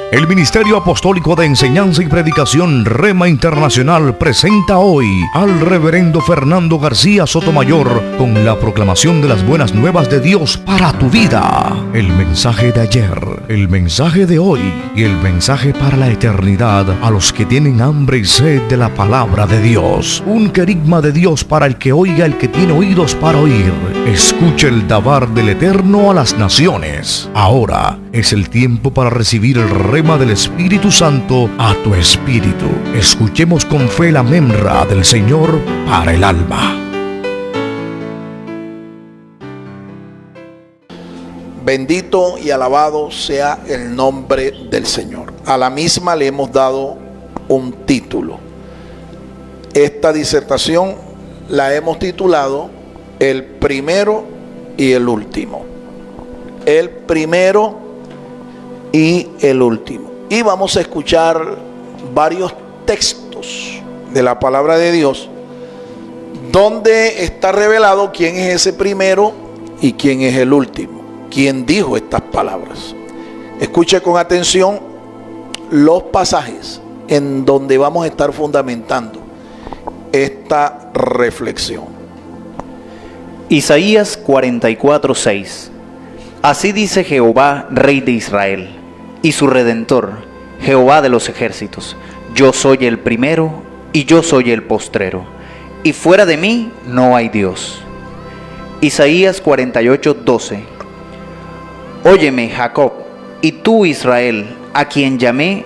El Ministerio Apostólico de Enseñanza y Predicación Rema Internacional presenta hoy al Reverendo Fernando García Sotomayor con la proclamación de las buenas nuevas de Dios para tu vida. El mensaje de ayer, el mensaje de hoy y el mensaje para la eternidad a los que tienen hambre y sed de la palabra de Dios. Un querigma de Dios para el que oiga, el que tiene oídos para oír. Escuche el dabar del Eterno a las naciones. Ahora es el tiempo para recibir el rema del Espíritu Santo a tu espíritu. Escuchemos con fe la memra del Señor para el alma. Bendito y alabado sea el nombre del Señor. A la misma le hemos dado un título. Esta disertación la hemos titulado El primero y el último. El primero y el último. Y vamos a escuchar varios textos de la palabra de Dios donde está revelado quién es ese primero y quién es el último, quién dijo estas palabras. Escuche con atención los pasajes en donde vamos a estar fundamentando esta reflexión. Isaías 44:6. Así dice Jehová, Rey de Israel, y su Redentor, Jehová de los ejércitos: yo soy el primero y yo soy el postrero, y fuera de mí no hay Dios. Isaías 48:12. Óyeme, Jacob, y tú, Israel, a quien llamé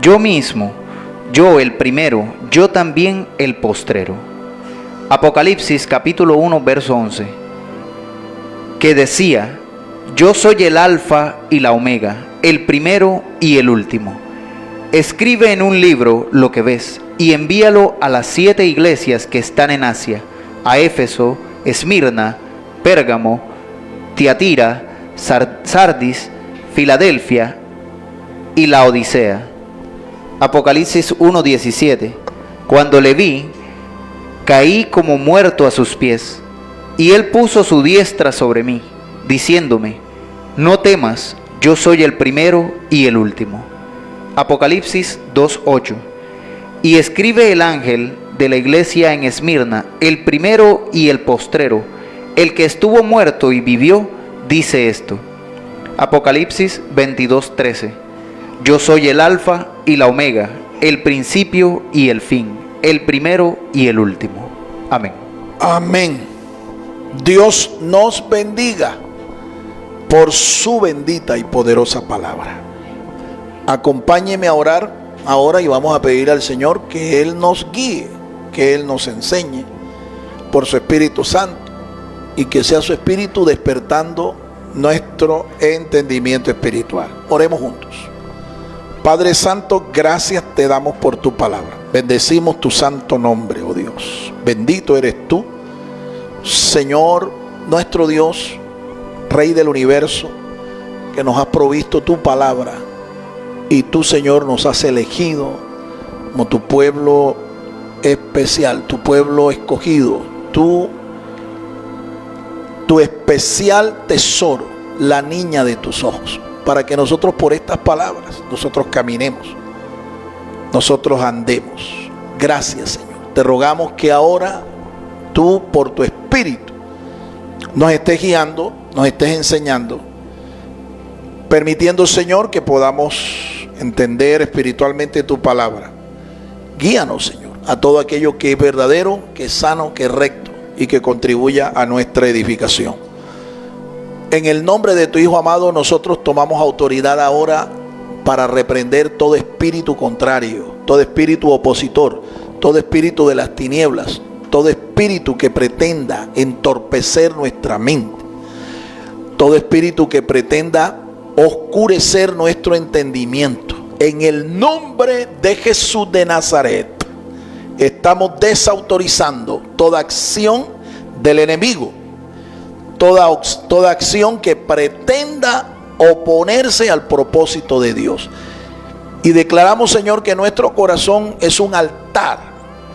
yo mismo, yo el primero, yo también el postrero. Apocalipsis capítulo 1, verso 11, que decía: yo soy el alfa y la omega, el primero y el último. Escribe en un libro lo que ves y envíalo a las 7 iglesias que están en Asia: a Éfeso, Esmirna, Pérgamo, Tiatira, Sardis, Filadelfia y Laodicea. Apocalipsis 1:17. Cuando le vi, caí como muerto a sus pies, y él puso su diestra sobre mí, diciéndome: no temas, yo soy el primero y el último. Apocalipsis 2:8. Y escribe el ángel de la iglesia en Esmirna, el primero y el postrero, el que estuvo muerto y vivió, dice esto. Apocalipsis 22:13. Yo soy el alfa y la omega, el principio y el fin, el primero y el último. Amén. Amén. Dios nos bendiga por su bendita y poderosa palabra. Acompáñeme a orar ahora y vamos a pedir al Señor que Él nos guíe, que Él nos enseñe por su Espíritu Santo y que sea su Espíritu despertando nuestro entendimiento espiritual. Oremos juntos. Padre Santo, gracias te damos por tu palabra. Bendecimos tu santo nombre, oh Dios. Bendito eres tú, Señor, nuestro Dios, Rey del universo, que nos has provisto tu palabra. Y tú, Señor, nos has elegido como tu pueblo especial, tu pueblo escogido, tu especial tesoro, la niña de tus ojos, para que nosotros por estas palabras, nosotros caminemos, nosotros andemos. Gracias, Señor. Te rogamos que ahora tú, por tu Espíritu, nos estés guiando, nos estés enseñando, permitiendo, Señor, que podamos entender espiritualmente tu palabra. Guíanos, Señor, a todo aquello que es verdadero, que es sano, que es recto y que contribuya a nuestra edificación. En el nombre de tu Hijo amado, nosotros tomamos autoridad ahora para reprender todo espíritu contrario, todo espíritu opositor, todo espíritu de las tinieblas, todo espíritu que pretenda entorpecer nuestra mente, todo espíritu que pretenda oscurecer nuestro entendimiento. En el nombre de Jesús de Nazaret, estamos desautorizando toda acción del enemigo, toda acción que pretenda oponerse al propósito de Dios. Y declaramos, Señor, que nuestro corazón es un altar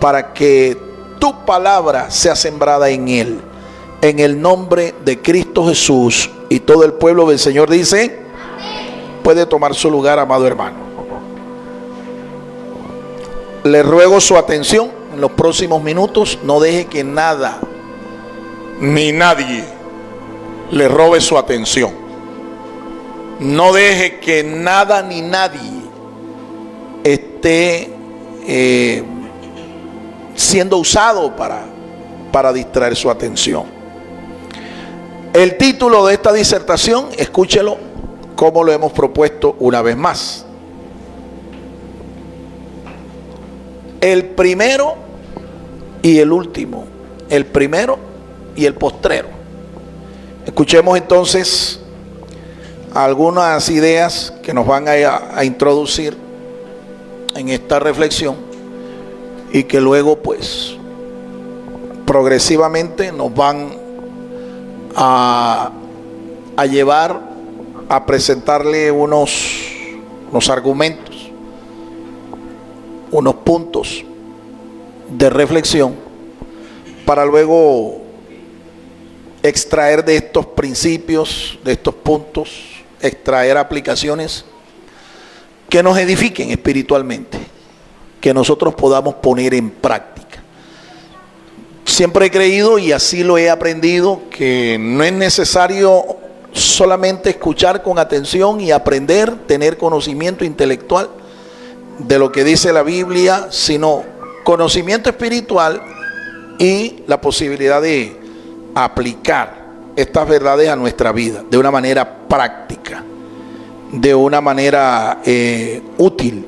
para que tu palabra sea sembrada en él. En el nombre de Cristo Jesús. Y todo el pueblo del Señor dice: amén. Puede tomar su lugar, amado hermano. Le ruego su atención en los próximos minutos. No deje que nada ni nadie le robe su atención. No deje que nada ni nadie esté siendo usado para distraer su atención. El título de esta disertación, escúchelo como lo hemos propuesto una vez más: el primero y el último, el primero y el postrero. Escuchemos entonces algunas ideas que nos van a introducir en esta reflexión y que luego pues progresivamente nos van a llevar a presentarle unos argumentos, unos puntos de reflexión para luego extraer de estos principios, de estos puntos, extraer aplicaciones que nos edifiquen espiritualmente, que nosotros podamos poner en práctica. Siempre he creído, y así lo he aprendido, que no es necesario solamente escuchar con atención y aprender, tener conocimiento intelectual de lo que dice la Biblia, sino conocimiento espiritual y la posibilidad de aplicar estas verdades a nuestra vida de una manera práctica, de una manera útil.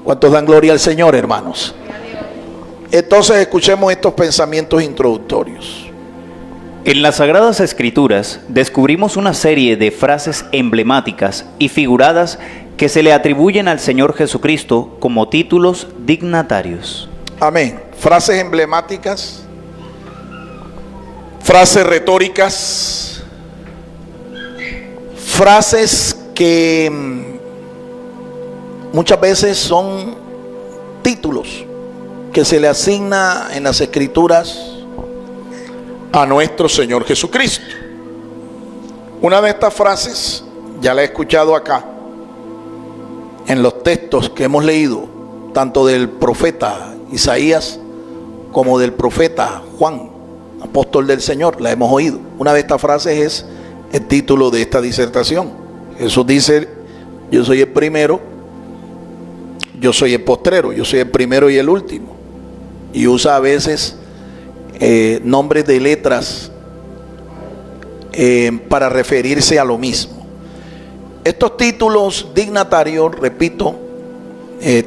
¿Cuántos dan gloria al Señor, hermanos? Entonces escuchemos estos pensamientos introductorios. En las Sagradas Escrituras descubrimos una serie de frases emblemáticas y figuradas que se le atribuyen al Señor Jesucristo como títulos dignatarios. Amén. Frases emblemáticas, frases retóricas, frases que muchas veces son títulos que se le asigna en las Escrituras a nuestro Señor Jesucristo. Una de estas frases ya la he escuchado acá en los textos que hemos leído, tanto del profeta Isaías como del profeta Juan, apóstol del Señor. La hemos oído. Una de estas frases es el título de esta disertación. Jesús dice: yo soy el primero, yo soy el postrero, yo soy el primero y el último. Y usa a veces nombres de letras para referirse a lo mismo. Estos títulos dignatarios, repito,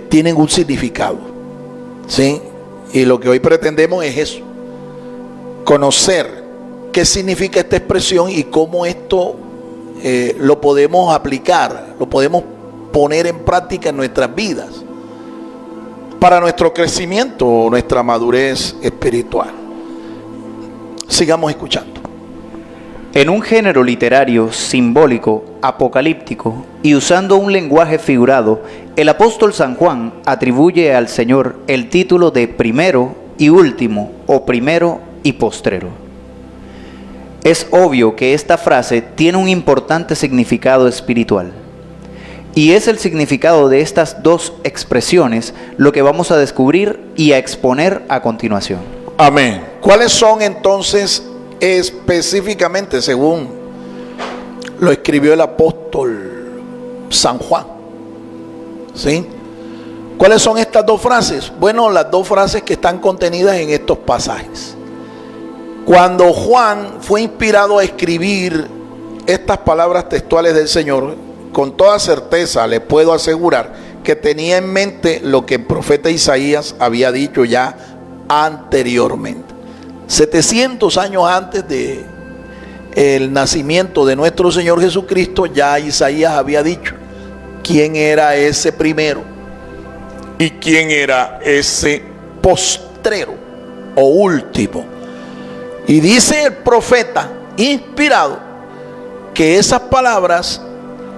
tienen un significado, ¿sí? Y lo que hoy pretendemos es eso: conocer qué significa esta expresión y cómo esto lo podemos aplicar, lo podemos poner en práctica en nuestras vidas para nuestro crecimiento, nuestra madurez espiritual. Sigamos escuchando. En un género literario simbólico, apocalíptico y usando un lenguaje figurado, el apóstol San Juan atribuye al Señor el título de primero y último, o primero y postrero. Es obvio que esta frase tiene un importante significado espiritual. Y es el significado de estas dos expresiones lo que vamos a descubrir y a exponer a continuación. Amén. ¿Cuáles son entonces específicamente, según lo escribió el apóstol San Juan? ¿Sí? ¿Cuáles son estas dos frases? Bueno, las dos frases que están contenidas en estos pasajes. Cuando Juan fue inspirado a escribir estas palabras textuales del Señor, con toda certeza le puedo asegurar que tenía en mente lo que el profeta Isaías había dicho ya anteriormente. 700 años antes de el nacimiento de nuestro Señor Jesucristo, ya Isaías había dicho quién era ese primero y quién era ese postrero o último. Y dice el profeta inspirado que esas palabras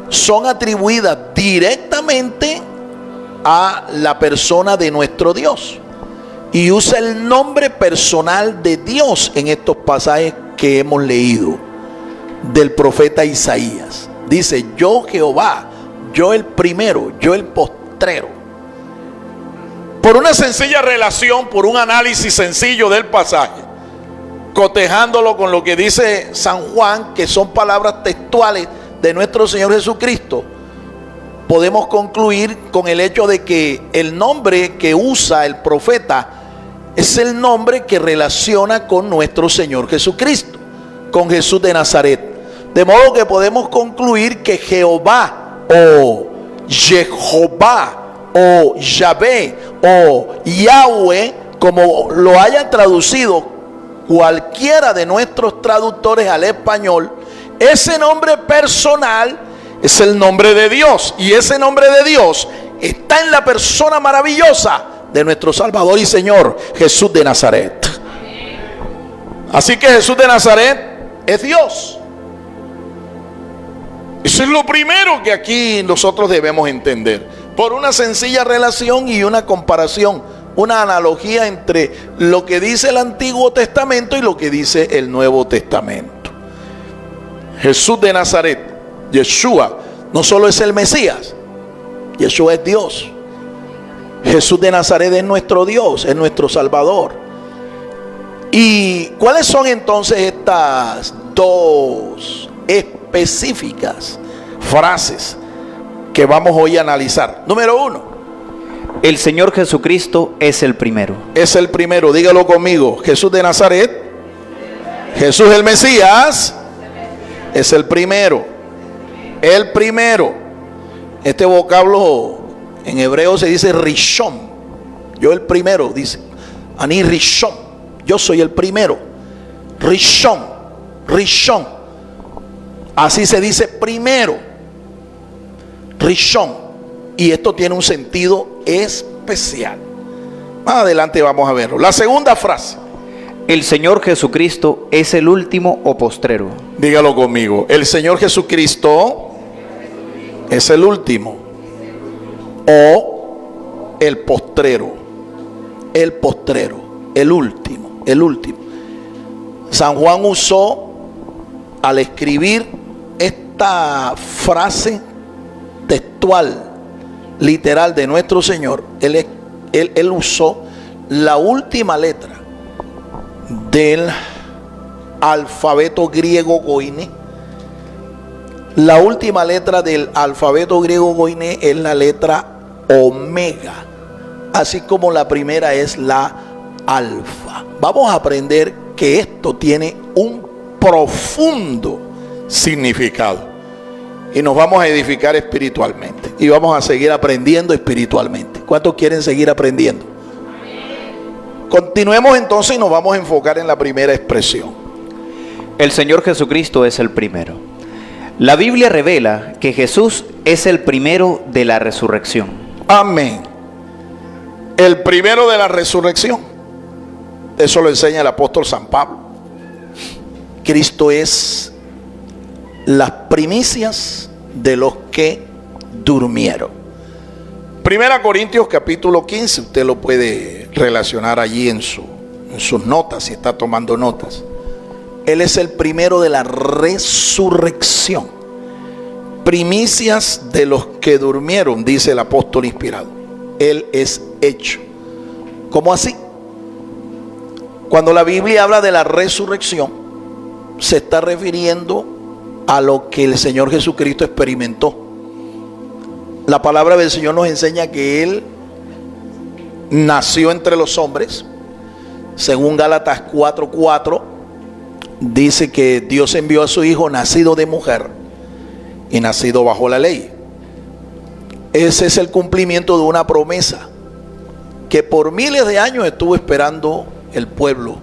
son atribuidas directamente a la persona de nuestro Dios, y usa el nombre personal de Dios en estos pasajes que hemos leído del profeta Isaías. Dice: yo Jehová, yo el primero, yo el postrero. Por una sencilla relación, por un análisis sencillo del pasaje, cotejándolo con lo que dice San Juan, que son palabras textuales de nuestro Señor Jesucristo, podemos concluir con el hecho de que el nombre que usa el profeta es el nombre que relaciona con nuestro Señor Jesucristo, con Jesús de Nazaret. De modo que podemos concluir que Jehová o Jehová o Yahvé o Yahweh, como lo hayan traducido cualquiera de nuestros traductores al español, ese nombre personal es el nombre de Dios, y ese nombre de Dios está en la persona maravillosa de nuestro Salvador y Señor Jesús de Nazaret. Así que Jesús de Nazaret es Dios. Eso es lo primero que aquí nosotros debemos entender, por una sencilla relación y una comparación, una analogía entre lo que dice el Antiguo Testamento y lo que dice el Nuevo Testamento. Jesús de Nazaret, Yeshua, no solo es el Mesías, Yeshua es Dios. Jesús de Nazaret es nuestro Dios, es nuestro Salvador. ¿Y cuáles son entonces estas dos específicas frases que vamos hoy a analizar? Número uno, el Señor Jesucristo es el primero. Es el primero, dígalo conmigo. Jesús de Nazaret, Jesús el Mesías, es el primero. El primero. Este vocablo en hebreo se dice Rishon. Yo el primero, dice Ani Rishon. Yo soy el primero. Rishon, Rishon. Así se dice primero. Rishon. Y esto tiene un sentido especial. Más adelante vamos a verlo. La segunda frase. El Señor Jesucristo es el último o postrero. Dígalo conmigo. El Señor Jesucristo es el último o el postrero. El postrero, el último, el último. San Juan usó, al escribir esta frase textual, literal de nuestro Señor, él usó la última letra del alfabeto griego Goiné. La última letra del alfabeto griego Goiné es la letra omega, así como la primera es la alfa. Vamos a aprender que esto tiene un profundo significado y nos vamos a edificar espiritualmente y vamos a seguir aprendiendo espiritualmente. ¿Cuántos quieren seguir aprendiendo? Continuemos entonces y nos vamos a enfocar en la primera expresión. El Señor Jesucristo es el primero. La Biblia revela que Jesús es el primero de la resurrección. Amén. El primero de la resurrección. Eso lo enseña el apóstol San Pablo. Cristo es las primicias de los que durmieron. Primera Corintios capítulo 15, usted lo puede relacionar allí en sus notas, si está tomando notas. Él es el primero de la resurrección. Primicias de los que durmieron, dice el apóstol inspirado. Él es hecho. ¿Cómo así? Cuando la Biblia habla de la resurrección, se está refiriendo a lo que el Señor Jesucristo experimentó. La palabra del Señor nos enseña que Él nació entre los hombres. Según Gálatas 4:4, dice que Dios envió a su Hijo nacido de mujer y nacido bajo la ley. Ese es el cumplimiento de una promesa que por miles de años estuvo esperando el pueblo.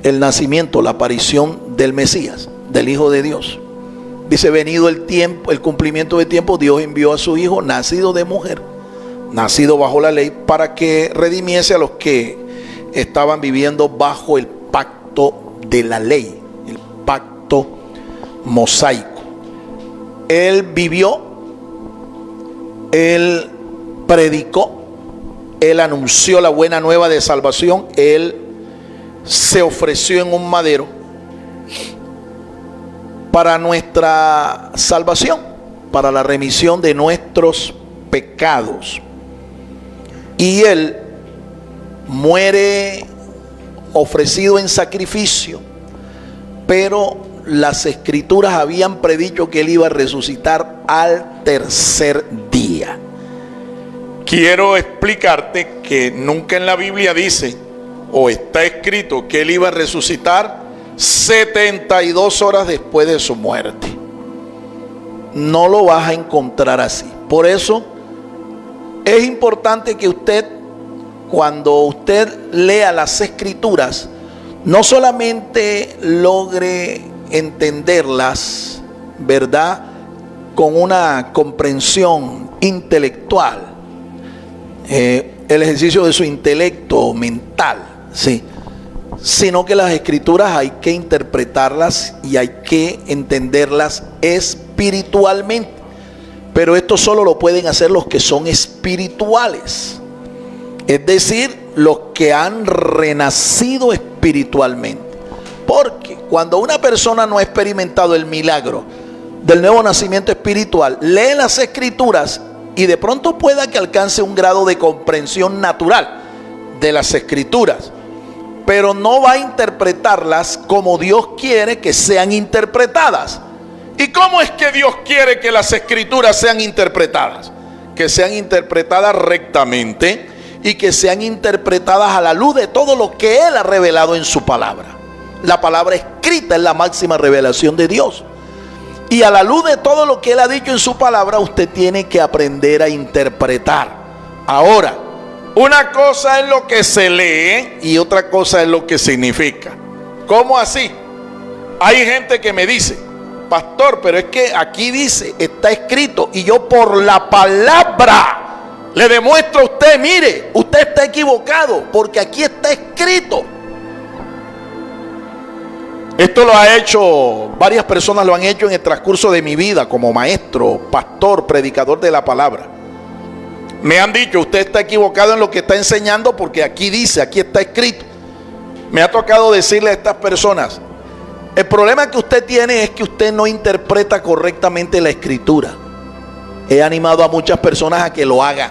El nacimiento, la aparición del Mesías, del Hijo de Dios. Dice, venido el tiempo, el cumplimiento del tiempo, Dios envió a su Hijo nacido de mujer, nacido bajo la ley, para que redimiese a los que estaban viviendo bajo el pacto de la ley, el pacto mosaico. Él vivió, Él predicó, Él anunció la buena nueva de salvación, Él se ofreció en un madero para nuestra salvación, para la remisión de nuestros pecados. y él muere ofrecido en sacrificio, pero las escrituras habían predicho que él iba a resucitar al tercer día. Quiero explicarte que nunca en la Biblia dice o está escrito que él iba a resucitar 72 horas después de su muerte. No lo vas a encontrar así. Por eso es importante que usted, cuando usted lea las escrituras, no solamente logre entenderlas, ¿verdad?, con una comprensión intelectual, el ejercicio de su intelecto mental, sí, sino que las escrituras hay que interpretarlas y hay que entenderlas espiritualmente. Pero esto solo lo pueden hacer los que son espirituales, es decir, los que han renacido espiritualmente. Porque cuando una persona no ha experimentado el milagro del nuevo nacimiento espiritual, lee las escrituras y de pronto pueda que alcance un grado de comprensión natural de las escrituras, pero no va a interpretarlas como Dios quiere que sean interpretadas. ¿Y cómo es que Dios quiere que las escrituras sean interpretadas? Que sean interpretadas rectamente y que sean interpretadas a la luz de todo lo que Él ha revelado en su palabra. La palabra escrita es la máxima revelación de Dios. Y a la luz de todo lo que Él ha dicho en su palabra, usted tiene que aprender a interpretar. Ahora, una cosa es lo que se lee y otra cosa es lo que significa. ¿Cómo así? Hay gente que me dice: pastor, pero es que aquí dice, está escrito, y yo por la palabra le demuestro a usted, mire, usted está equivocado, porque aquí está escrito. Esto lo ha hecho, varias personas lo han hecho en el transcurso de mi vida como maestro, pastor, predicador de la palabra. Me han dicho: usted está equivocado en lo que está enseñando, porque aquí dice, aquí está escrito. Me ha tocado decirle a estas personas: el problema que usted tiene es que usted no interpreta correctamente la escritura. He animado a muchas personas a que lo hagan,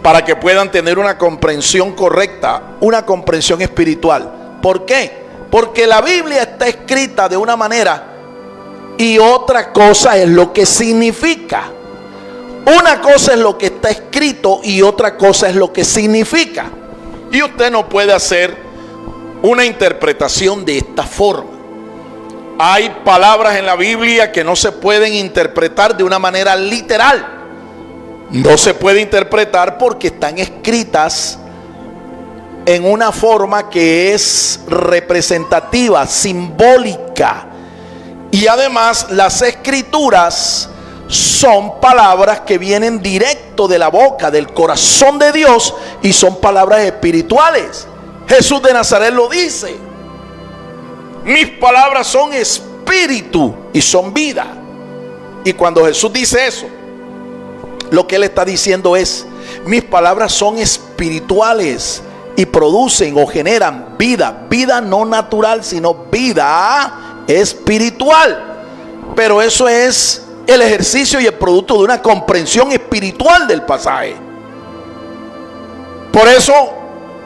para que puedan tener una comprensión correcta, una comprensión espiritual. ¿Por qué? Porque la Biblia está escrita de una manera y otra cosa es lo que significa. Una cosa es lo que está escrito y otra cosa es lo que significa. Y usted no puede hacer una interpretación de esta forma. Hay palabras en la Biblia que no se pueden interpretar de una manera literal. No se puede interpretar porque están escritas en una forma que es representativa, simbólica. Y además las escrituras son palabras que vienen directo de la boca, del corazón de Dios, y son palabras espirituales. Jesús de Nazaret lo dice: mis palabras son espíritu y son vida. Y cuando Jesús dice eso, lo que Él está diciendo es: mis palabras son espirituales y producen o generan vida. Vida no natural, sino vida espiritual. Pero eso es el ejercicio y el producto de una comprensión espiritual del pasaje. Por eso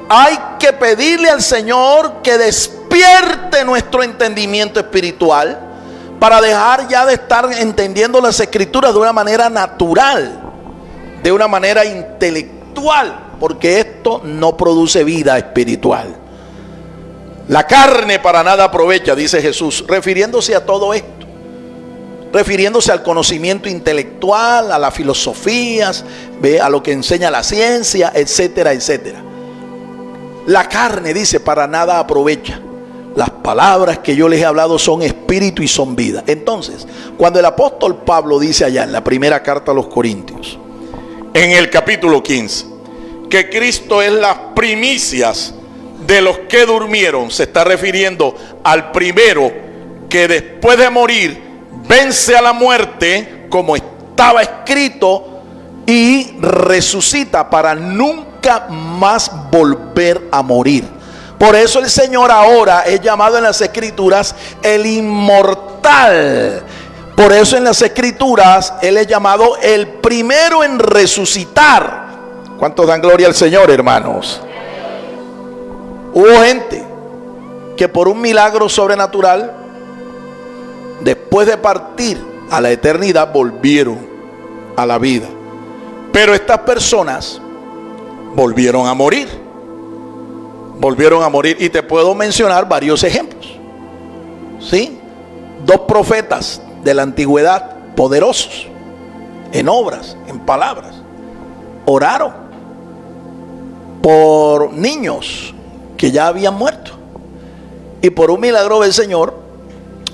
hay que pedirle al Señor que despierte nuestro entendimiento espiritual, para dejar ya de estar entendiendo las escrituras de una manera natural, de una manera intelectual, porque esto no produce vida espiritual. La carne para nada aprovecha, dice Jesús, refiriéndose a todo esto, refiriéndose al conocimiento intelectual, a las filosofías, a lo que enseña la ciencia, etcétera, etcétera. La carne, dice, para nada aprovecha. Las palabras que yo les he hablado son espíritu y son vida. Entonces, cuando el apóstol Pablo dice allá en la primera carta a los Corintios, en el capítulo 15, que Cristo es las primicias de los que durmieron, se está refiriendo al primero que después de morir vence a la muerte, como estaba escrito, y resucita para nunca más volver a morir. Por eso el Señor ahora es llamado en las escrituras el inmortal. Por eso en las escrituras Él es llamado el primero en resucitar. ¿Cuántos dan gloria al Señor, hermanos? Hubo gente que por un milagro sobrenatural, después de partir a la eternidad, volvieron a la vida. Pero estas personas volvieron a morir. Volvieron a morir. Y te puedo mencionar varios ejemplos. ¿Sí? 2 profetas de la antigüedad, poderosos, en obras, en palabras, oraron por niños que ya habían muerto. Y por un milagro del Señor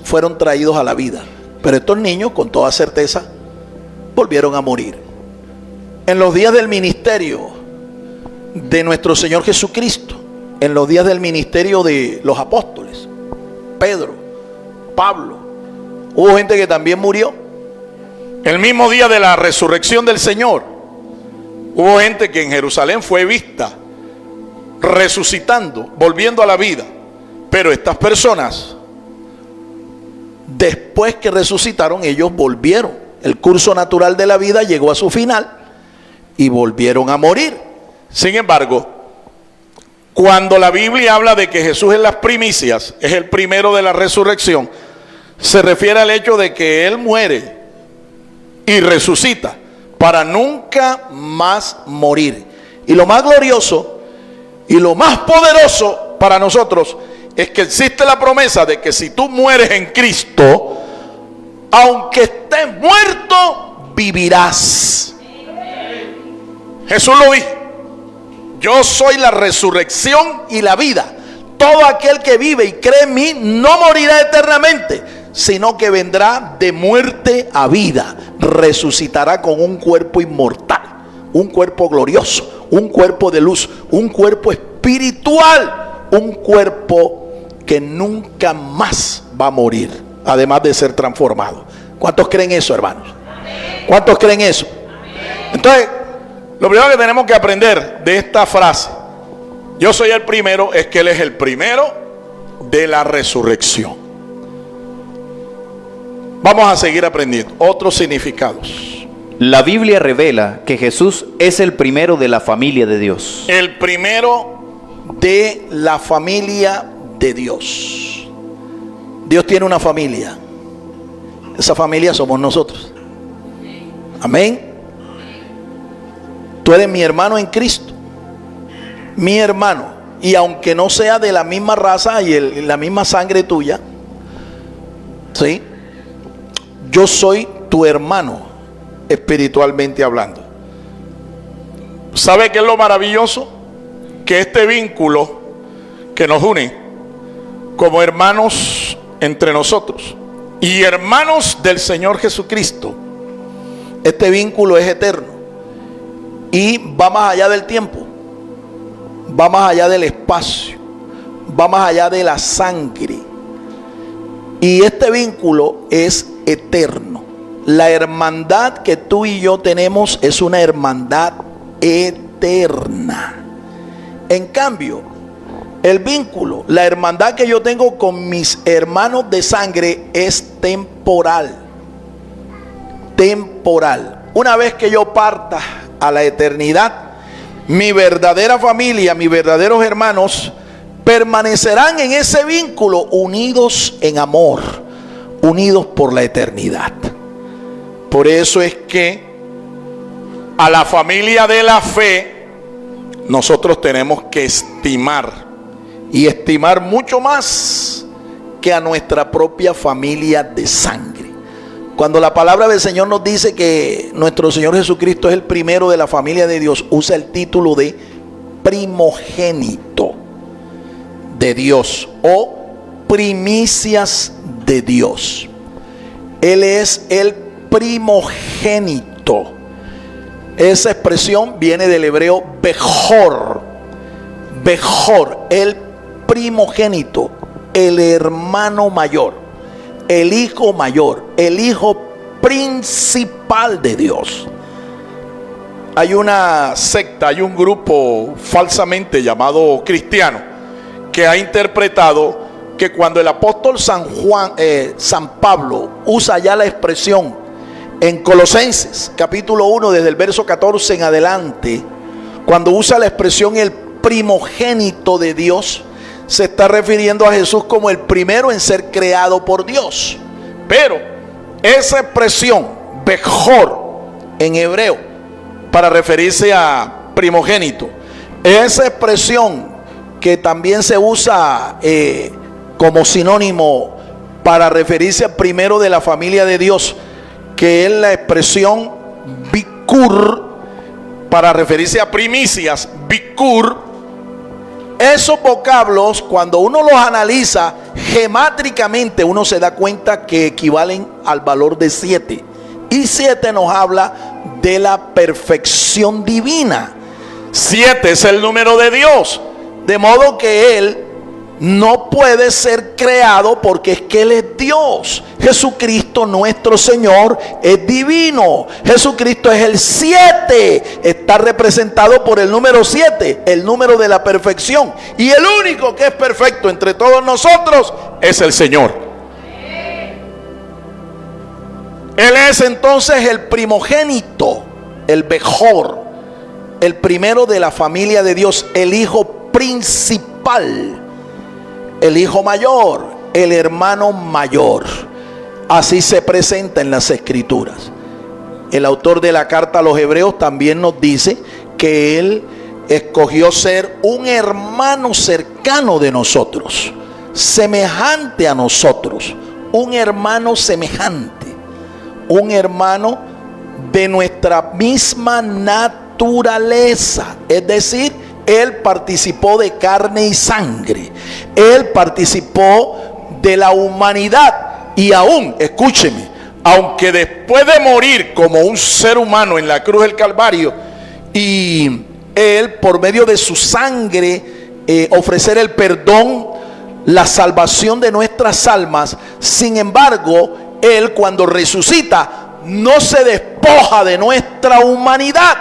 fueron traídos a la vida. Pero estos niños, con toda certeza, volvieron a morir. En los días del ministerio de nuestro Señor Jesucristo, en los días del ministerio de los apóstoles, Pedro, Pablo, hubo gente que también murió. El mismo día de la resurrección del Señor, hubo gente que en Jerusalén fue vista resucitando, volviendo a la vida. Pero estas personas, después que resucitaron, ellos volvieron. El curso natural de la vida llegó a su final y volvieron a morir. Sin embargo, cuando la Biblia habla de que Jesús es las primicias, es el primero de la resurrección, se refiere al hecho de que Él muere y resucita para nunca más morir. Y lo más glorioso y lo más poderoso para nosotros es que existe la promesa de que si tú mueres en Cristo, aunque estés muerto, vivirás. Jesús lo dijo: yo soy la resurrección y la vida. Todo aquel que vive y cree en mí no morirá eternamente, sino que vendrá de muerte a vida. Resucitará con un cuerpo inmortal, un cuerpo glorioso, un cuerpo de luz, un cuerpo espiritual, un cuerpo que nunca más va a morir, además de ser transformado. ¿Cuántos creen eso, hermanos? ¿Cuántos creen eso? Entonces, lo primero que tenemos que aprender de esta frase, yo soy el primero, es que Él es el primero de la resurrección. Vamos a seguir aprendiendo otros significados. La Biblia revela que Jesús es el primero de la familia de Dios. El primero de la familia de Dios. Dios tiene una familia. Esa familia somos nosotros. Amén. Tú eres mi hermano en Cristo, mi hermano, y aunque no sea de la misma raza y la misma sangre tuya, ¿sí? Yo soy tu hermano, espiritualmente hablando. ¿Sabe qué es lo maravilloso? Que este vínculo que nos une como hermanos entre nosotros y hermanos del Señor Jesucristo, este vínculo es eterno y va más allá del tiempo, va más allá del espacio, va más allá de la sangre. Y este vínculo es eterno. La hermandad que tú y yo tenemos es una hermandad eterna. En cambio, el vínculo, la hermandad que yo tengo con mis hermanos de sangre es temporal. Temporal. Una vez que yo parta a la eternidad, mi verdadera familia, mis verdaderos hermanos, permanecerán en ese vínculo unidos en amor, unidos por la eternidad. Por eso es que a la familia de la fe nosotros tenemos que estimar, y estimar mucho más que a nuestra propia familia de sangre. Cuando la palabra del Señor nos dice que nuestro Señor Jesucristo es el primero de la familia de Dios, usa el título de primogénito de Dios o primicias de Dios. Él es el primogénito. Esa expresión viene del hebreo bejor. Bejor, el primogénito, el hermano mayor, el hijo mayor, el hijo principal de Dios. Hay una secta, hay un grupo falsamente llamado cristiano que ha interpretado que cuando el apóstol San Pablo usa ya la expresión en Colosenses capítulo 1 desde el verso 14 en adelante, Cuando usa la expresión el primogénito de Dios, se está refiriendo a Jesús como el primero en ser creado por Dios. Pero esa expresión, Bejor, en hebreo, para referirse a primogénito, esa expresión que también se usa como sinónimo para referirse al primero de la familia de Dios, que es la expresión Bikur, para referirse a primicias, Bikur. Esos vocablos, cuando uno los analiza gemátricamente, uno se da cuenta que equivalen al valor de 7. Y 7 nos habla de la perfección divina. 7 es el número de Dios. De modo que Él no puede ser creado porque es que Él es Dios. Jesucristo nuestro Señor es divino. Jesucristo es el 7. Está representado por el número 7, el número de la perfección. Y el único que es perfecto entre todos nosotros es el Señor. Él es entonces el primogénito, el Bejor, el primero de la familia de Dios, el hijo principal, el hijo mayor, el hermano mayor. Así se presenta en las escrituras. El autor de la carta a los hebreos también nos dice que él escogió ser un hermano cercano de nosotros, semejante a nosotros, un hermano semejante, un hermano de nuestra misma naturaleza. Es decir, Él participó de carne y sangre. Él participó de la humanidad. Y aún, escúcheme, aunque después de morir como un ser humano en la cruz del Calvario, y Él por medio de su sangre ofrecer el perdón, la salvación de nuestras almas, sin embargo, Él cuando resucita no se despoja de nuestra humanidad,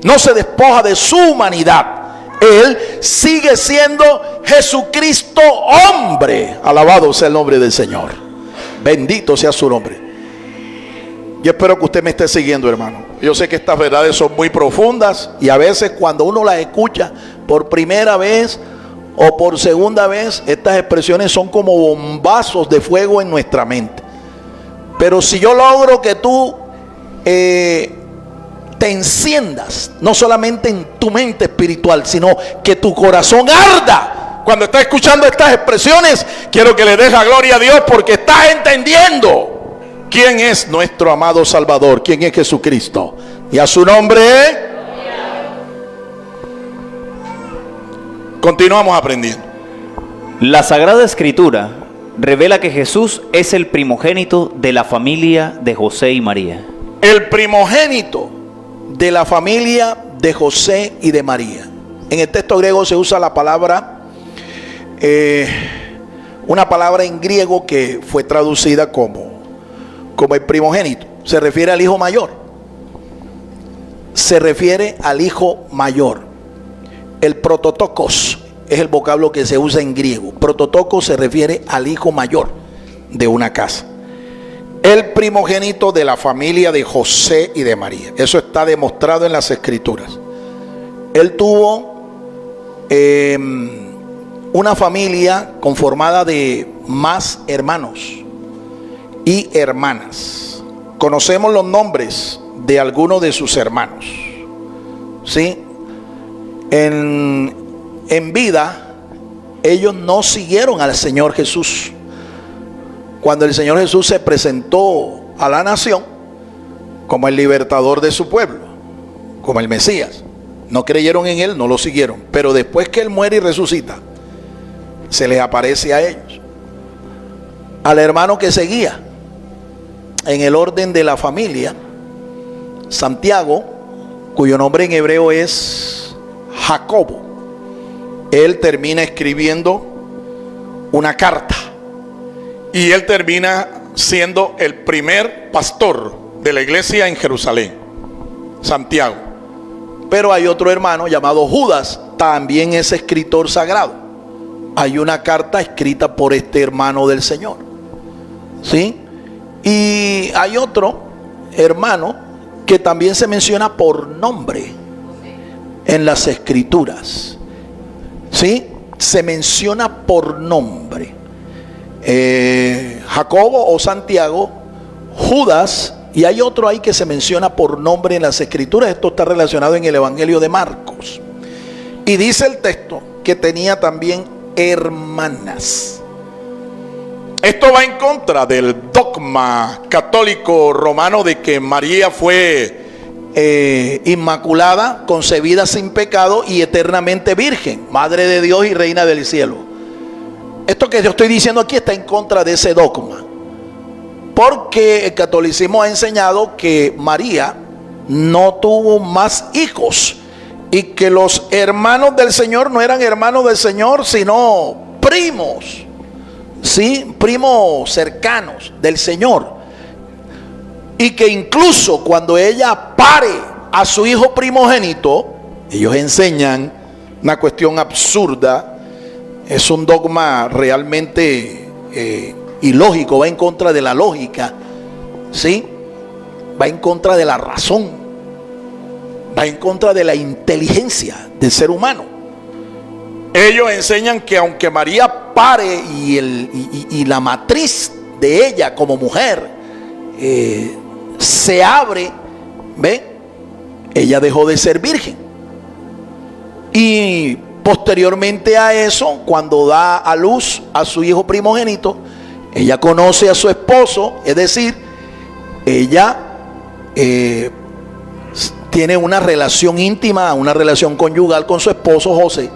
no se despoja de su humanidad. Él sigue siendo Jesucristo hombre. Alabado sea el nombre del Señor. Bendito sea su nombre. Yo espero que usted me esté siguiendo, hermano. Yo sé que estas verdades son muy profundas y a veces cuando uno las escucha por primera vez o por segunda vez, estas expresiones son como bombazos de fuego en nuestra mente. Pero si yo logro que tú te enciendas, no solamente en tu mente espiritual, sino que tu corazón arda cuando estás escuchando estas expresiones, quiero que le dejes gloria a Dios porque estás entendiendo quién es nuestro amado Salvador, quién es Jesucristo. Y a su nombre continuamos aprendiendo. La Sagrada Escritura revela que Jesús es el primogénito de la familia de José y María. El primogénito de la familia de José y de María. En el texto griego se usa la palabra, una palabra en griego que fue traducida como el primogénito. Se refiere al hijo mayor. Se refiere al hijo mayor. El prototokos es el vocablo que se usa en griego. Prototokos se refiere al hijo mayor de una casa. El primogénito de la familia de José y de María. Eso está demostrado en las escrituras. Él tuvo una familia conformada de más hermanos y hermanas. Conocemos los nombres de algunos de sus hermanos, ¿sí? En vida, ellos no siguieron al Señor Jesús. Cuando el Señor Jesús se presentó a la nación como el libertador de su pueblo, como el Mesías, no creyeron en Él, no lo siguieron. Pero después que Él muere y resucita, se les aparece a ellos. Al hermano que seguía en el orden de la familia, Santiago, cuyo nombre en hebreo es Jacobo, él termina escribiendo una carta. Y él termina siendo el primer pastor de la iglesia en Jerusalén, Santiago. Pero hay otro hermano llamado Judas, también es escritor sagrado. Hay una carta escrita por este hermano del Señor, ¿sí? Y hay otro hermano que también se menciona por nombre, en las Escrituras, ¿sí? Se menciona por nombre. Jacobo o Santiago, Judas, y hay otro ahí que se menciona por nombre en las Escrituras. Esto está relacionado en el Evangelio de Marcos. Y dice el texto que tenía también hermanas. Esto va en contra del dogma católico romano de que María fue inmaculada, concebida sin pecado y eternamente virgen, madre de Dios y reina del cielo. Esto que yo estoy diciendo aquí está en contra de ese dogma, porque el catolicismo ha enseñado que María no tuvo más hijos y que los hermanos del Señor no eran hermanos del Señor, sino primos, ¿sí? Primos cercanos del Señor. Y que incluso cuando ella pare a su hijo primogénito, ellos enseñan una cuestión absurda, es un dogma realmente ilógico, va en contra de la lógica, ¿sí? Va en contra de la razón, va en contra de la inteligencia del ser humano. Ellos enseñan que aunque María pare y la matriz de ella como mujer se abre, ¿ve? Ella dejó de ser virgen. Y posteriormente a eso, cuando da a luz a su hijo primogénito, ella conoce a su esposo, es decir, ella tiene una relación íntima, una relación conyugal con su esposo José,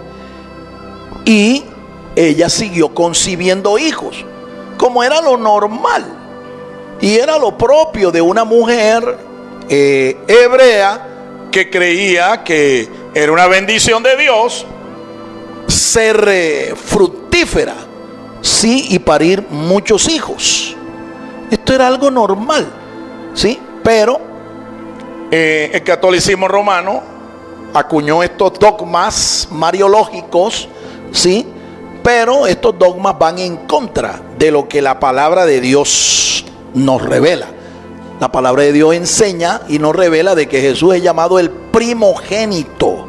y ella siguió concibiendo hijos, como era lo normal. Y era lo propio de una mujer hebrea que creía que era una bendición de Dios ser fructífera, sí, y parir muchos hijos. Esto era algo normal, sí, pero el catolicismo romano acuñó estos dogmas mariológicos, sí, pero estos dogmas van en contra de lo que la palabra de Dios nos revela. La palabra de Dios enseña y nos revela de que Jesús es llamado el primogénito,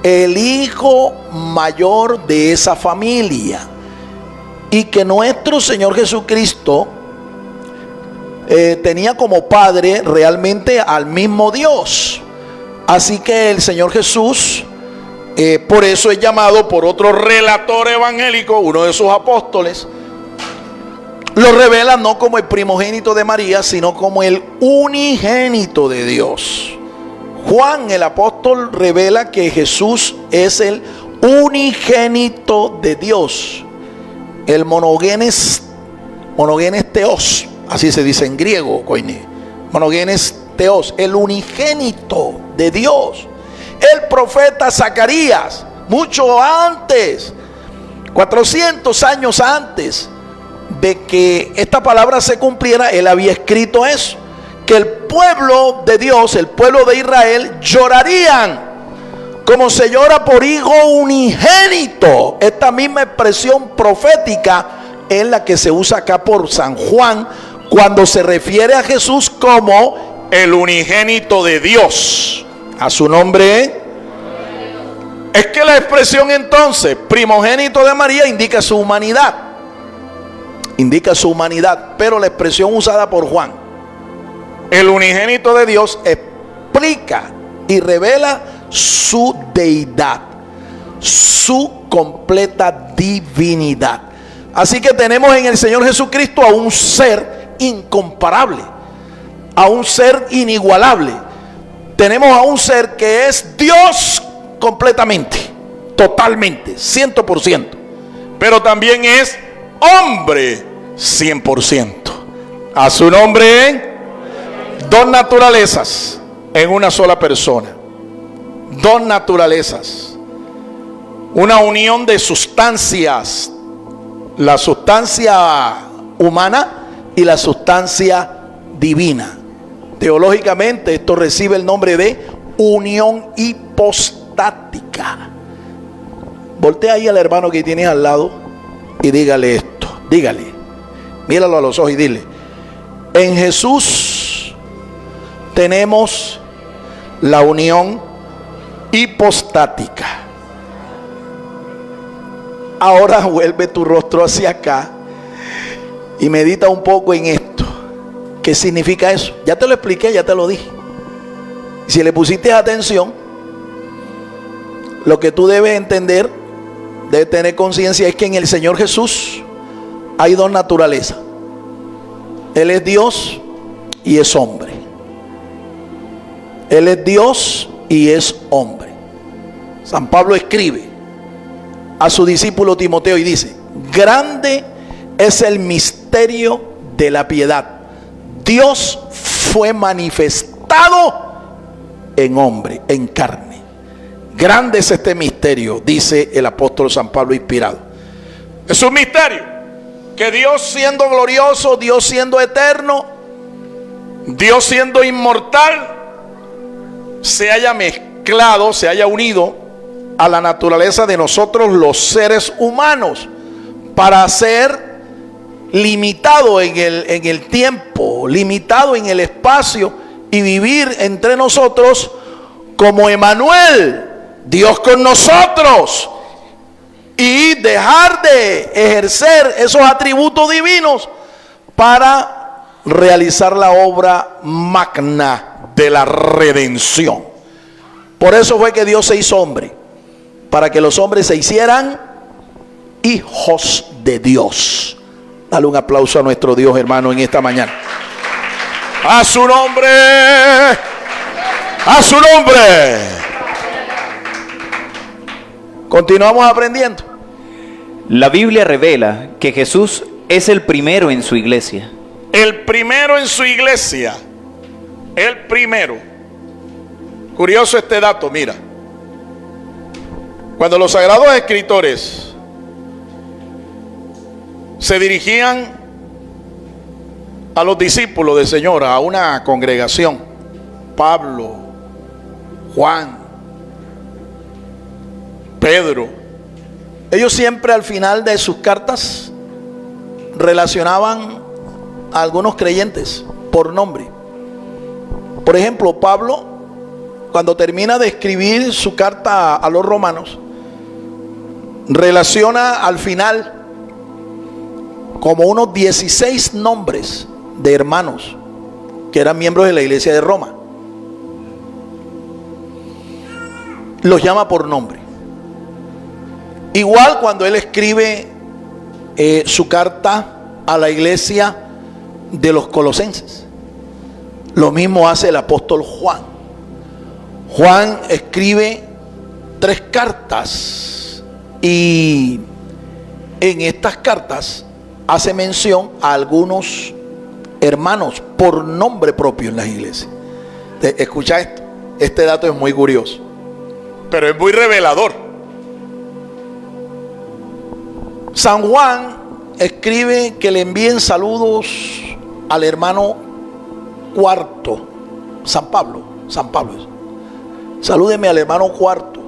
el hijo mayor de esa familia, y que nuestro Señor Jesucristo tenía como padre realmente al mismo Dios. Así que el Señor Jesús, por eso es llamado por otro relator evangélico, uno de sus apóstoles, lo revela no como el primogénito de María, sino como el unigénito de Dios. Juan el apóstol revela que Jesús es el unigénito de Dios, el monogenes theos, así se dice en griego, koine, monogenes theos, el unigénito de Dios. El profeta Zacarías, mucho antes, 400 años antes de que esta palabra se cumpliera, él había escrito eso, que el pueblo de Dios, el pueblo de Israel, llorarían como se llora por hijo unigénito. Esta misma expresión profética es la que se usa acá por San Juan cuando se refiere a Jesús como el unigénito de Dios. A su nombre. Es que la expresión entonces primogénito de María indica su humanidad. Indica su humanidad, pero la expresión usada por Juan, el unigénito de Dios, explica y revela su deidad, su completa divinidad. Así que tenemos en el Señor Jesucristo a un ser incomparable, a un ser inigualable. Tenemos a un ser que es Dios completamente, totalmente, 100%, pero también es hombre 100%. A su nombre, dos naturalezas en una sola persona. Dos naturalezas, una unión de sustancias, la sustancia humana y la sustancia divina. Teológicamente esto recibe el nombre de unión hipostática. Voltea ahí al hermano que tienes al lado y dígale esto, dígale, míralo a los ojos y dile: en Jesús tenemos la unión hipostática. Ahora vuelve tu rostro hacia acá y medita un poco en esto. ¿Qué significa eso? Ya te lo expliqué, ya te lo dije. Si le pusiste atención, lo que tú debes entender, debes tener conciencia, es que en el Señor Jesús hay dos naturalezas. Él es Dios y es hombre. Él es Dios y es hombre. San Pablo escribe a su discípulo Timoteo y dice: grande es el misterio de la piedad. Dios fue manifestado en hombre, en carne. Grande es este misterio, dice el apóstol San Pablo inspirado. Es un misterio que Dios siendo glorioso, Dios siendo eterno, Dios siendo inmortal, se haya mezclado, se haya unido a la naturaleza de nosotros los seres humanos para ser limitado en el tiempo, limitado en el espacio y vivir entre nosotros como Emmanuel, Dios con nosotros, y dejar de ejercer esos atributos divinos para realizar la obra magna de la redención. Por eso fue que Dios se hizo hombre, para que los hombres se hicieran hijos de Dios. Dale un aplauso a nuestro Dios, hermano, en esta mañana. ¡A su nombre! ¡A su nombre! Continuamos aprendiendo. La Biblia revela que Jesús es el primero en su iglesia. El primero en su iglesia. El primero. Curioso este dato, mira. Cuando los sagrados escritores se dirigían a los discípulos del Señor, a una congregación, Pablo, Juan, Pedro, ellos siempre al final de sus cartas relacionaban a algunos creyentes por nombre. Por ejemplo, Pablo, cuando termina de escribir su carta a los romanos, relaciona al final como unos 16 nombres de hermanos que eran miembros de la iglesia de Roma. Los llama por nombre. Igual cuando él escribe su carta a la iglesia de los colosenses, lo mismo hace el apóstol Juan. Juan escribe 3 cartas y en estas cartas hace mención a algunos hermanos por nombre propio en las iglesias. Escucha esto, este dato es muy curioso, pero es muy revelador. San Juan escribe que le envíen saludos al hermano Cuarto. San Pablo. Salúdeme al hermano Cuarto.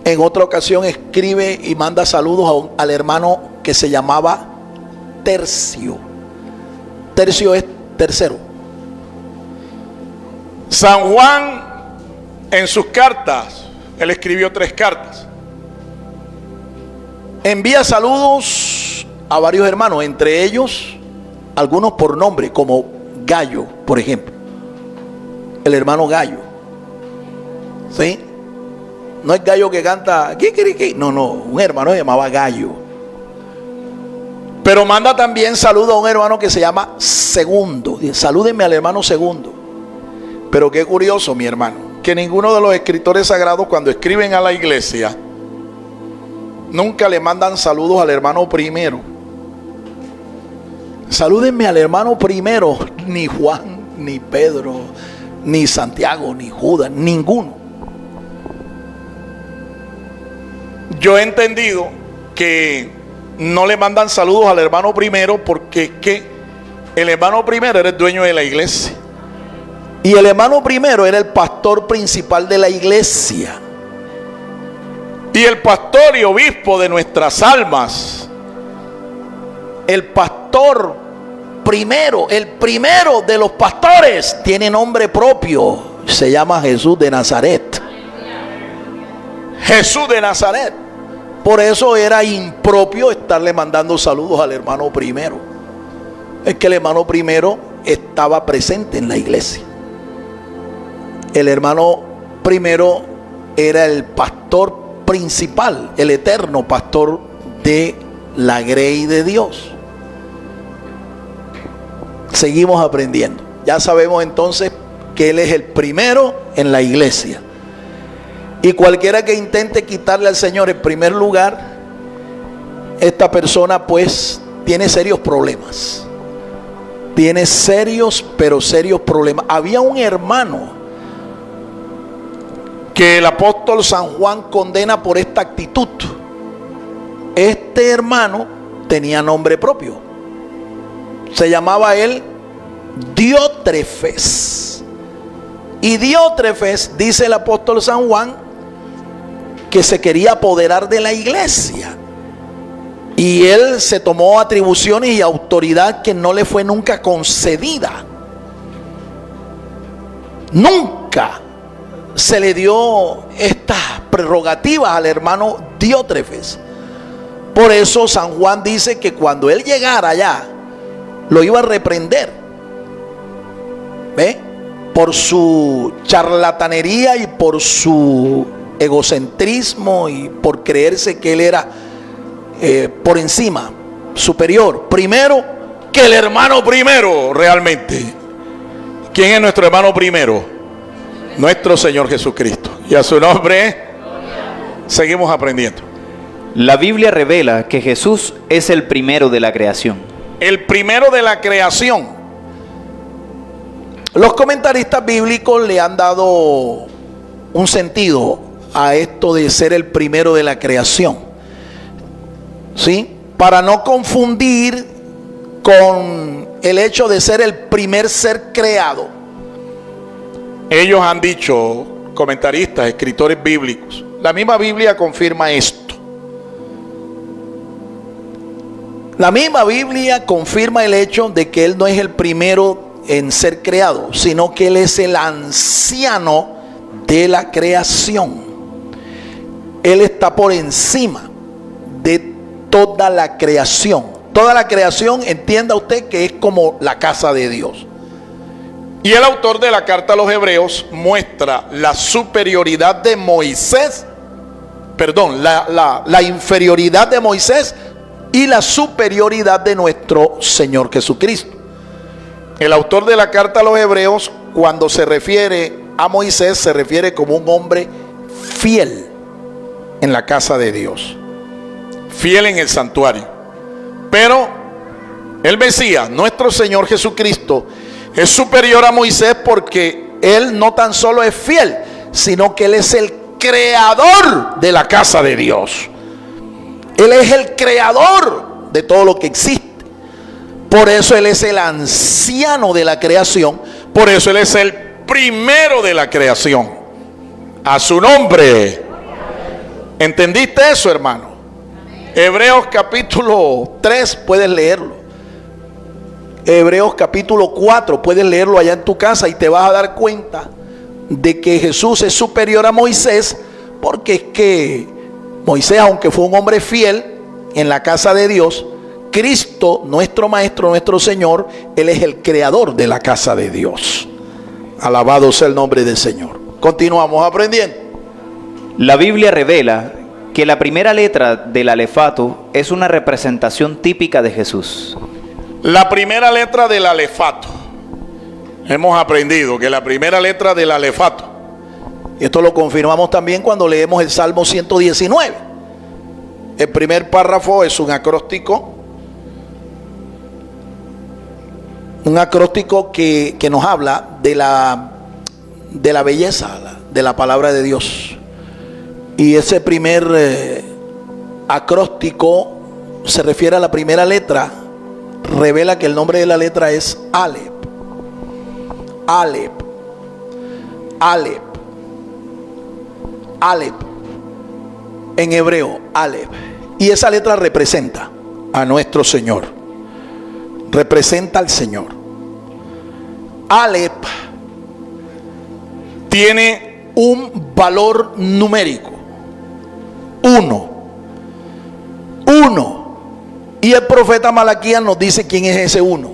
En otra ocasión escribe y manda saludos al hermano que se llamaba Tercio. Tercio es tercero. San Juan, en sus cartas, él escribió 3 cartas. Envía saludos a varios hermanos, entre ellos algunos por nombre, como Gallo, por ejemplo. El hermano Gallo. ¿Sí? No es Gallo que canta kikiriki. No, un hermano se llamaba Gallo. Pero manda también saludo a un hermano que se llama Segundo. Salúdenme al hermano Segundo. Pero qué curioso, mi hermano, que ninguno de los escritores sagrados, cuando escriben a la iglesia, nunca le mandan saludos al hermano primero. Salúdenme al hermano primero. Ni Juan, ni Pedro, ni Santiago, ni Judas, ninguno. Yo he entendido que no le mandan saludos al hermano primero porque es que el hermano primero era el dueño de la iglesia. Y el hermano primero era el pastor principal de la iglesia. Y el pastor y obispo de nuestras almas. El pastor primero, el primero de los pastores, tiene nombre propio. Se llama Jesús de Nazaret. Jesús de Nazaret. Por eso era impropio estarle mandando saludos al hermano primero. Es que el hermano primero estaba presente en la iglesia. El hermano primero era el pastor principal, el eterno pastor de la grey de Dios. Seguimos aprendiendo. Ya sabemos entonces que Él es el primero en la iglesia. Y cualquiera que intente quitarle al Señor el primer lugar, esta persona pues tiene serios problemas. Tiene serios, pero serios problemas. Había un hermano que el apóstol San Juan condena por esta actitud. Este hermano tenía nombre propio. Se llamaba él Diótrefes. Y Diótrefes, dice el apóstol San Juan, que se quería apoderar de la iglesia. Y él se tomó atribuciones y autoridad que no le fue nunca concedida. Nunca se le dio estas prerrogativas al hermano Diótrefes. Por eso San Juan dice que cuando él llegara allá, lo iba a reprender. ¿Ve? Por su charlatanería y por su egocentrismo y por creerse que él era por encima, superior, primero que el hermano primero realmente. ¿Quién es nuestro hermano primero? Nuestro Señor Jesucristo. Y a su nombre seguimos aprendiendo. La Biblia revela que Jesús es el primero de la creación. El primero de la creación. Los comentaristas bíblicos le han dado un sentido a esto de ser el primero de la creación, ¿sí? Para no confundir con el hecho de ser el primer ser creado. Ellos han dicho, comentaristas, escritores bíblicos, la misma Biblia confirma esto. La misma Biblia confirma el hecho de que Él no es el primero en ser creado, sino que Él es el anciano de la creación. Él está por encima de toda la creación. Toda la creación, entienda usted que es como la casa de Dios. Y el autor de la carta a los Hebreos muestra la superioridad de Moisés, la inferioridad de Moisés y la superioridad de nuestro Señor Jesucristo. El autor de la carta a los Hebreos, cuando se refiere a Moisés, se refiere como un hombre fiel en la casa de Dios, fiel en el santuario. Pero el Mesías, nuestro Señor Jesucristo, es superior a Moisés porque Él no tan solo es fiel, sino que Él es el creador de la casa de Dios. Él es el creador de todo lo que existe. Por eso Él es el anciano de la creación. Por eso Él es el primero de la creación. A su nombre. ¿Entendiste eso, hermano? Hebreos capítulo 3, puedes leerlo. Hebreos capítulo 4, puedes leerlo allá en tu casa y te vas a dar cuenta de que Jesús es superior a Moisés, porque es que Moisés, aunque fue un hombre fiel en la casa de Dios, Cristo, nuestro Maestro, nuestro Señor, Él es el creador de la casa de Dios. Alabado sea el nombre del Señor. Continuamos aprendiendo. La Biblia revela que la primera letra del alefato es una representación típica de Jesús. La primera letra del alefato. Hemos aprendido que la primera letra del alefato. Y esto lo confirmamos también cuando leemos el Salmo 119. El primer párrafo es un acróstico. Un acróstico que nos habla de la belleza de la palabra de Dios. Y ese primer acróstico se refiere a la primera letra. Revela que el nombre de la letra es Alep. Alep. Alep. Alep. En hebreo, Alep. Y esa letra representa a nuestro Señor. Representa al Señor. Alep tiene un valor numérico. uno. Uno. Y el profeta Malaquías nos dice quién es ese uno.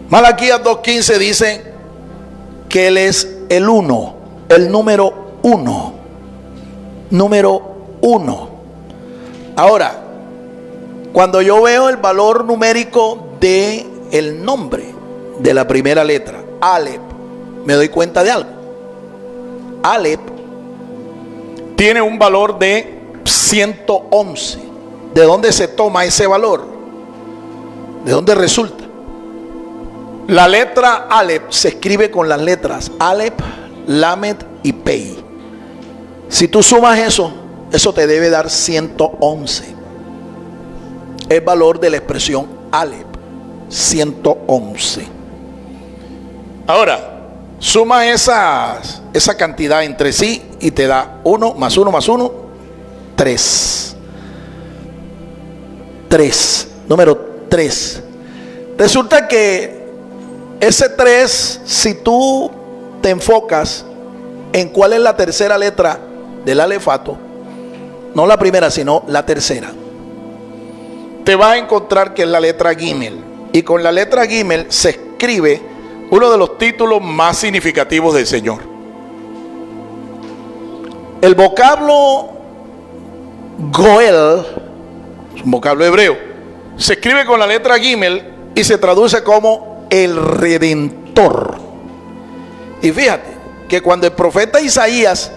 Malaquías 2:15 dice que Él es el uno, el número uno. Número uno. Ahora, cuando yo veo el valor numérico de el nombre de la primera letra, Aleph, me doy cuenta de algo. Aleph tiene un valor de 111. ¿De dónde se toma ese valor? ¿De dónde resulta? La letra Aleph se escribe con las letras Aleph, Lamed y Pei. Si tú sumas eso, eso te debe dar 111. El valor de la expresión Aleph, 111. Ahora, suma esa cantidad entre sí y te da 1 más 1 más 1, 3. 3, número 3. Resulta que ese 3, si tú te enfocas en cuál es la tercera letra del alefato, no la primera sino la tercera, te vas a encontrar que es la letra Gimel. Y con la letra Gimel se escribe uno de los títulos más significativos del Señor. El vocablo Goel, es un vocablo hebreo, se escribe con la letra Gimel y se traduce como el Redentor. Y fíjate que cuando el profeta Isaías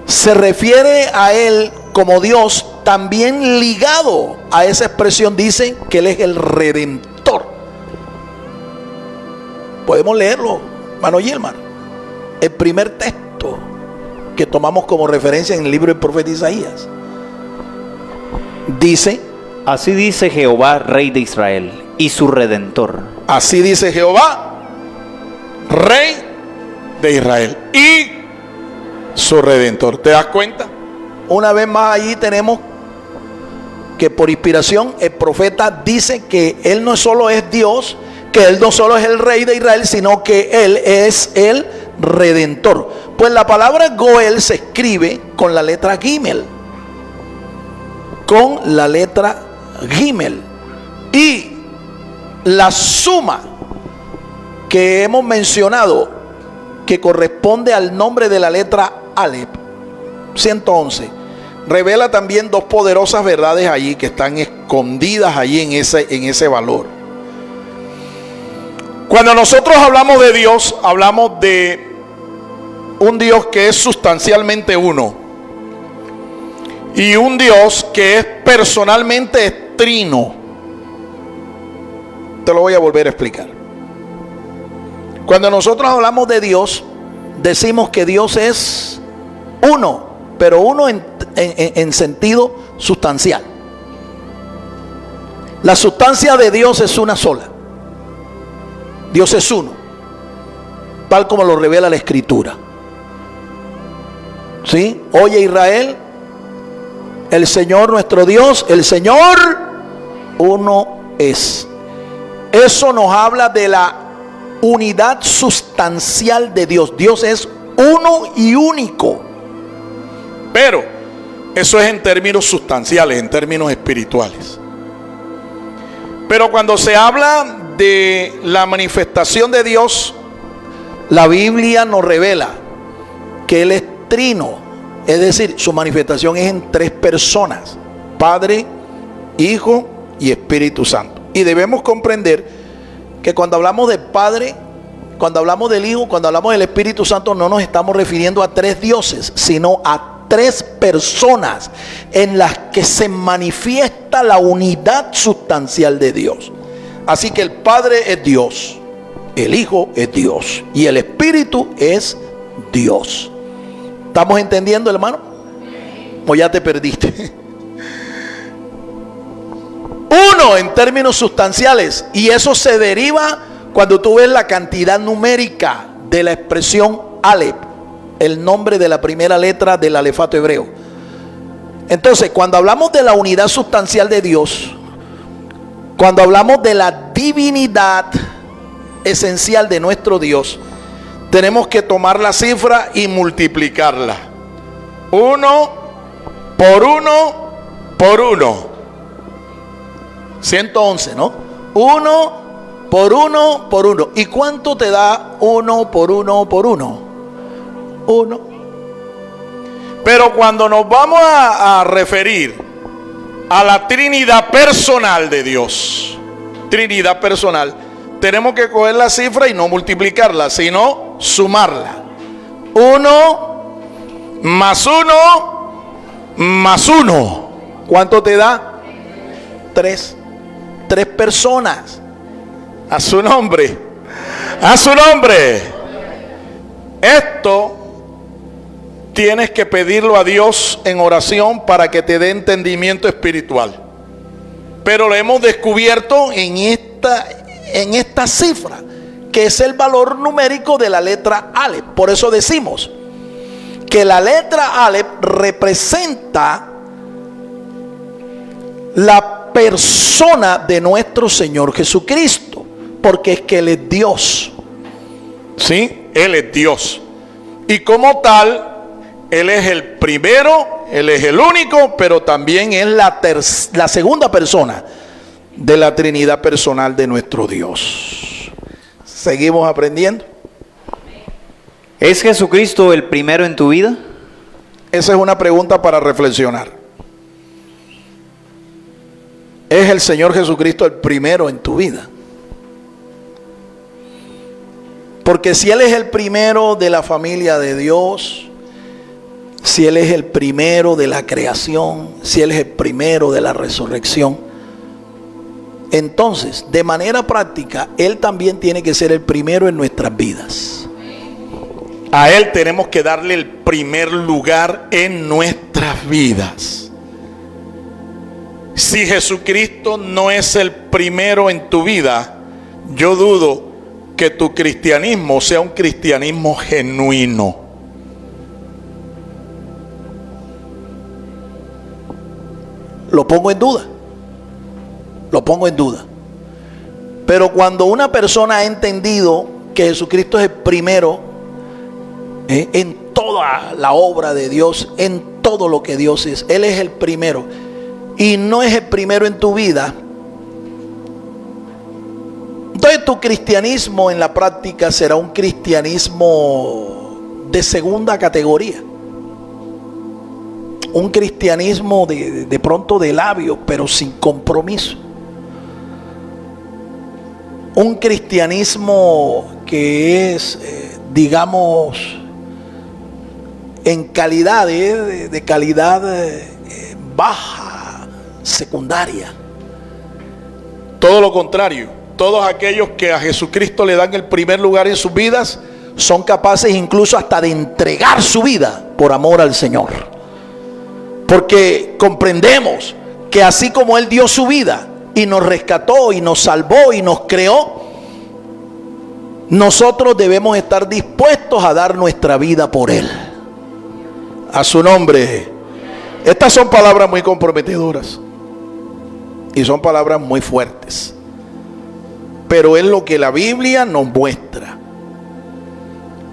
se refiere a él como Dios, también ligado a esa expresión dice que Él es el Redentor. Podemos leerlo, hermano Yelmar. El primer texto que tomamos como referencia en el libro del profeta Isaías dice: así dice Jehová, Rey de Israel, y su Redentor. Así dice Jehová, Rey de Israel, y su Redentor. ¿Te das cuenta? Una vez más allí tenemos que por inspiración el profeta dice que Él no solo es Dios, que Él no solo es el Rey de Israel, sino que Él es el Redentor. Pues la palabra Goel se escribe con la letra Gimel. Con la letra Gimel. Y la suma que hemos mencionado, que corresponde al nombre de la letra Aleph, 111, revela también dos poderosas verdades allí que están escondidas allí en ese valor. Cuando nosotros hablamos de Dios, hablamos de un Dios que es sustancialmente uno, y un Dios que es personalmente trino. Te lo voy a volver a explicar. Cuando nosotros hablamos de Dios, decimos que Dios es uno, pero uno en sentido sustancial. La sustancia de Dios es una sola. Dios es uno, tal como lo revela la Escritura. ¿Sí? Oye Israel, el Señor nuestro Dios, el Señor uno es. Eso nos habla de la unidad sustancial de Dios. Dios es uno y único. Pero eso es en términos sustanciales, en términos espirituales. Pero cuando se habla de la manifestación de Dios, la Biblia nos revela que Él es trino, es decir, su manifestación es en tres personas: Padre, Hijo y Espíritu Santo. Y debemos comprender que cuando hablamos del Padre, cuando hablamos del Hijo, cuando hablamos del Espíritu Santo, no nos estamos refiriendo a tres dioses, sino a tres personas en las que se manifiesta la unidad sustancial de Dios. Así que el Padre es Dios, el Hijo es Dios y el Espíritu es Dios. ¿Estamos entendiendo, hermano? ¿O ya te perdiste? Uno en términos sustanciales, y eso se deriva cuando tú ves la cantidad numérica de la expresión Aleph, el nombre de la primera letra del alefato hebreo. Entonces, cuando hablamos de la unidad sustancial de Dios, cuando hablamos de la divinidad esencial de nuestro Dios, tenemos que tomar la cifra y multiplicarla. 1 por uno, por uno. 111, ¿no? Uno por uno por uno. ¿Y cuánto te da uno por uno por uno? Uno. Pero cuando nos vamos a referir a la Trinidad personal de Dios, Trinidad personal, tenemos que coger la cifra y no multiplicarla, sino sumarla. 1 más 1 más 1. ¿Cuánto te da? 3. 3 personas. A su nombre. A su nombre. Esto tienes que pedirlo a Dios en oración para que te dé entendimiento espiritual. Pero lo hemos descubierto en esta cifra, que es el valor numérico de la letra Aleph. Por eso decimos que la letra Aleph representa la persona de nuestro Señor Jesucristo, porque es que Él es Dios. ¿Sí? Él es Dios. Y como tal, Él es el primero, Él es el único, pero también es la segunda persona de la Trinidad personal de nuestro Dios. ¿Seguimos aprendiendo? ¿Es Jesucristo el primero en tu vida? Esa es una pregunta para reflexionar. ¿Es el Señor Jesucristo el primero en tu vida? Porque si Él es el primero de la familia de Dios, si Él es el primero de la creación, si Él es el primero de la resurrección, entonces, de manera práctica, Él también tiene que ser el primero en nuestras vidas. A Él tenemos que darle el primer lugar en nuestras vidas. Si Jesucristo no es el primero en tu vida, yo dudo que tu cristianismo sea un cristianismo genuino. Lo pongo en duda. Lo pongo en duda. Pero cuando una persona ha entendido que Jesucristo es el primero en toda la obra de Dios, en todo lo que Dios es, Él es el primero, y no es el primero en tu vida, entonces tu cristianismo en la práctica será un cristianismo de segunda categoría. Un cristianismo de pronto de labios, pero sin compromiso. Un cristianismo que es, digamos, en calidad, de calidad baja, secundaria. Todo lo contrario. Todos aquellos que a Jesucristo le dan el primer lugar en sus vidas son capaces incluso hasta de entregar su vida por amor al Señor. Porque comprendemos que así como Él dio su vida y nos rescató y nos salvó y nos creó, nosotros debemos estar dispuestos a dar nuestra vida por Él. A su nombre. Estas son palabras muy comprometedoras y son palabras muy fuertes, pero es lo que la Biblia nos muestra,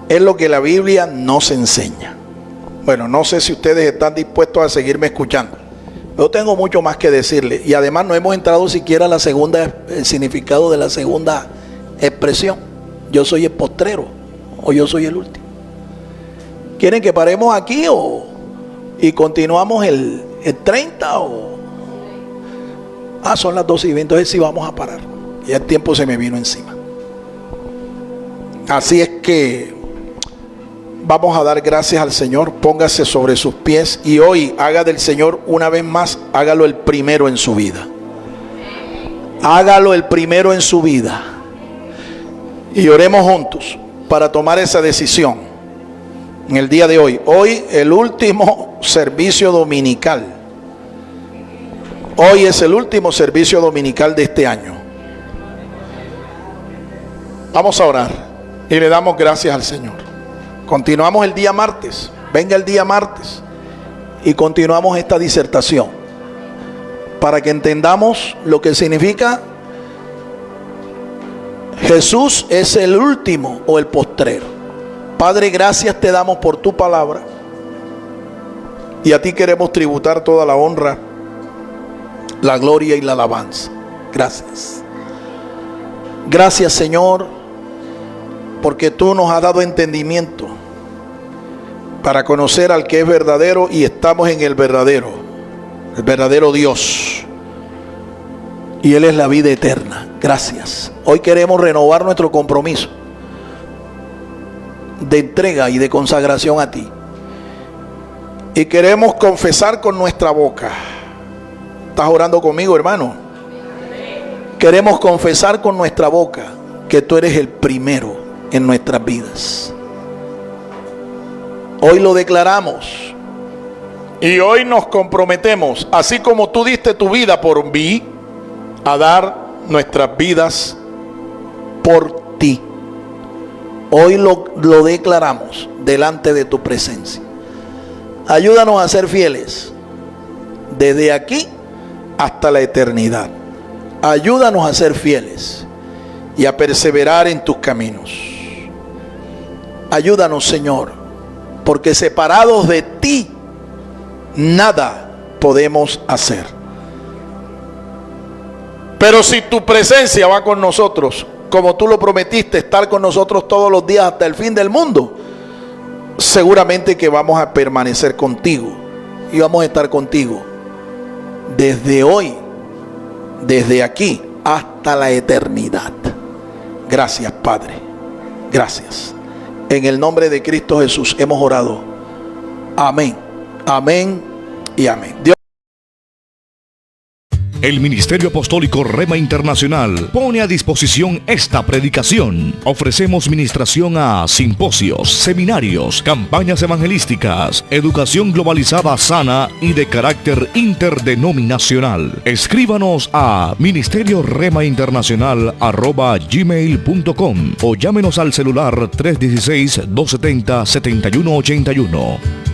es lo que la Biblia nos enseña. Bueno, no sé si ustedes están dispuestos a seguirme escuchando. Yo tengo mucho más que decirles, y además no hemos entrado siquiera a el significado de la segunda expresión. Yo soy el postrero, o yo soy el último. ¿Quieren que paremos aquí y continuamos el 30 son las 12:20? Entonces sí vamos a parar. Ya el tiempo se me vino encima. Así es que vamos a dar gracias al Señor. Póngase sobre sus pies y hoy haga del Señor una vez más, hágalo el primero en su vida. Hágalo el primero en su vida. Y oremos juntos para tomar esa decisión en el día de hoy. Hoy el último servicio dominical. Hoy es el último servicio dominical de este año. Vamos a orar y le damos gracias al Señor. Continuamos el día martes. Venga el día martes y continuamos esta disertación para que entendamos lo que significa Jesús es el último o el postrero. Padre, gracias te damos por tu palabra Y a ti queremos tributar toda la honra, la gloria y la alabanza. Gracias. Gracias, Señor, porque tú nos has dado entendimiento para conocer al que es verdadero, y estamos en el verdadero Dios. Y Él es la vida eterna. Gracias. Hoy queremos renovar nuestro compromiso de entrega y de consagración a ti. Y queremos confesar con nuestra boca. ¿Estás orando conmigo, hermano? Queremos confesar con nuestra boca que tú eres el primero en nuestras vidas. Hoy lo declaramos. Y hoy nos comprometemos, así como tú diste tu vida por mí, a dar nuestras vidas por ti. Hoy lo declaramos delante de tu presencia. Ayúdanos a ser fieles desde aquí hasta la eternidad. Ayúdanos a ser fieles y a perseverar en tus caminos. Ayúdanos, Señor, porque separados de ti nada podemos hacer. Pero si tu presencia va con nosotros, como tú lo prometiste, estar con nosotros todos los días hasta el fin del mundo, seguramente que vamos a permanecer contigo y vamos a estar contigo desde hoy, desde aquí hasta la eternidad. Gracias, Padre. Gracias. En el nombre de Cristo Jesús hemos orado. Amén. Amén y amén. Dios. El Ministerio Apostólico Rema Internacional pone a disposición esta predicación. Ofrecemos ministración a simposios, seminarios, campañas evangelísticas, educación globalizada sana y de carácter interdenominacional. Escríbanos a ministerioremainternacional@gmail.com o llámenos al celular 316-270-7181.